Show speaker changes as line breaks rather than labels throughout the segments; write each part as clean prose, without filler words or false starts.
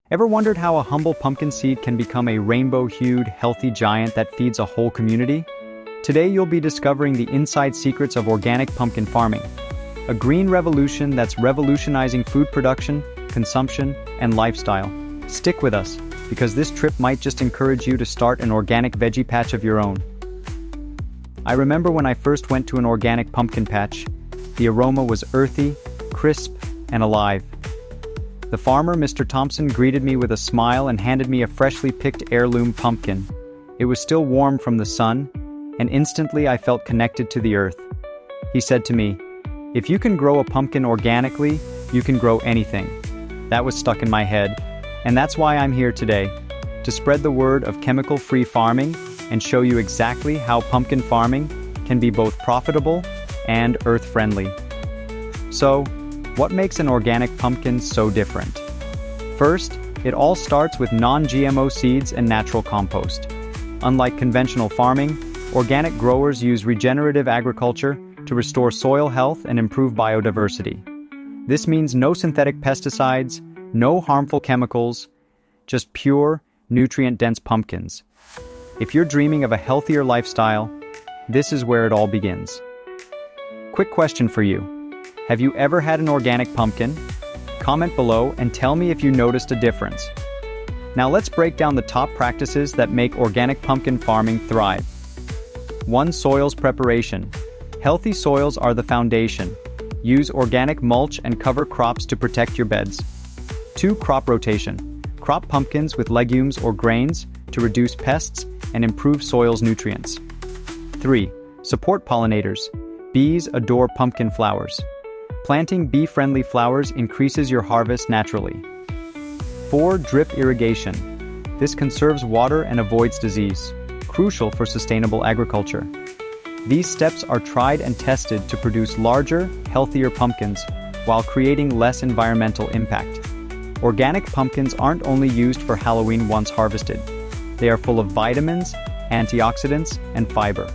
Ever wondered how a humble pumpkin seed can become a rainbow-hued, healthy giant that feeds a whole community? Today you'll be discovering the inside secrets of organic pumpkin farming, a green revolution that's revolutionizing food production, consumption, and lifestyle. Stick with us, because this trip might just encourage you to start an organic veggie patch of your own. I remember when I first went to an organic pumpkin patch. The aroma was earthy, crisp, and alive. The farmer, Mr. Thompson, greeted me with a smile and handed me a freshly picked heirloom pumpkin. It was still warm from the sun, and instantly I felt connected to the earth. He said to me, "If you can grow a pumpkin organically, you can grow anything." That was stuck in my head, and that's why I'm here today, to spread the word of chemical-free farming and show you exactly how pumpkin farming can be both profitable and earth-friendly. So, what makes an organic pumpkin so different? First, it all starts with non-GMO seeds and natural compost. Unlike conventional farming, organic growers use regenerative agriculture to restore soil health and improve biodiversity. This means no synthetic pesticides, no harmful chemicals, just pure, nutrient-dense pumpkins. If you're dreaming of a healthier lifestyle, this is where it all begins. Quick question for you. Have you ever had an organic pumpkin? Comment below and tell me if you noticed a difference. Now let's break down the top practices that make organic pumpkin farming thrive. 1. Soils preparation. Healthy soils are the foundation. Use organic mulch and cover crops to protect your beds. 2. Crop rotation. Crop pumpkins with legumes or grains to reduce pests and improve soil's nutrients. 3. Support pollinators. Bees adore pumpkin flowers. Planting bee-friendly flowers increases your harvest naturally. 4. Drip irrigation. This conserves water and avoids disease, crucial for sustainable agriculture. These steps are tried and tested to produce larger, healthier pumpkins while creating less environmental impact. Organic pumpkins aren't only used for Halloween once harvested. They are full of vitamins, antioxidants, and fiber.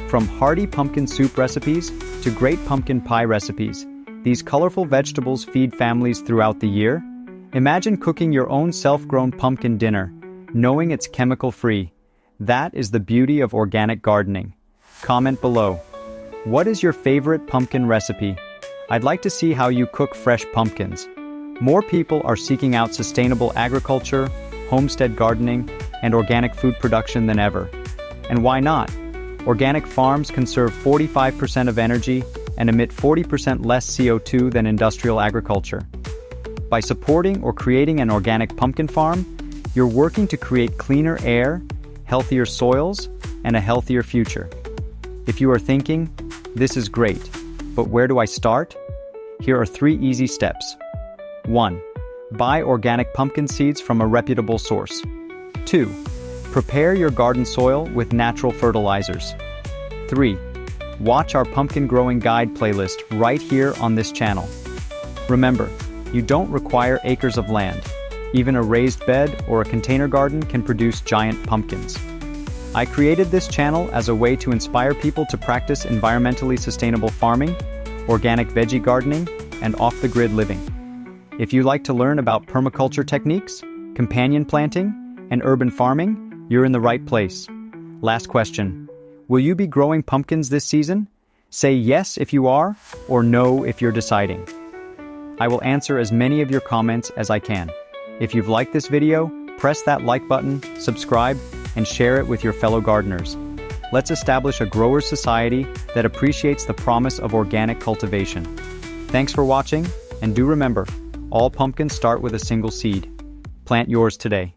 From hearty pumpkin soup recipes to great pumpkin pie recipes, these colorful vegetables feed families throughout the year. Imagine cooking your own self-grown pumpkin dinner, knowing it's chemical-free. That is the beauty of organic gardening. Comment below. What is your favorite pumpkin recipe? I'd like to see how you cook fresh pumpkins. More people are seeking out sustainable agriculture, homestead gardening, and organic food production than ever. And why not? Organic farms conserve 45% of energy and emit 40% less CO2 than industrial agriculture. By supporting or creating an organic pumpkin farm, you're working to create cleaner air, healthier soils, and a healthier future. If you are thinking, this is great, but where do I start? Here are 3 easy steps. 1. Buy organic pumpkin seeds from a reputable source. 2. Prepare your garden soil with natural fertilizers. 3. Watch our pumpkin growing guide playlist right here on this channel. Remember, you don't require acres of land. Even a raised bed or a container garden can produce giant pumpkins. I created this channel as a way to inspire people to practice environmentally sustainable farming, organic veggie gardening, and off-the-grid living. If you like to learn about permaculture techniques, companion planting, and urban farming, you're in the right place. Last question. Will you be growing pumpkins this season? Say yes if you are, or no if you're deciding. I will answer as many of your comments as I can. If you've liked this video, press that like button, subscribe, and share it with your fellow gardeners. Let's establish a grower's society that appreciates the promise of organic cultivation. Thanks for watching, and do remember, all pumpkins start with a single seed. Plant yours today.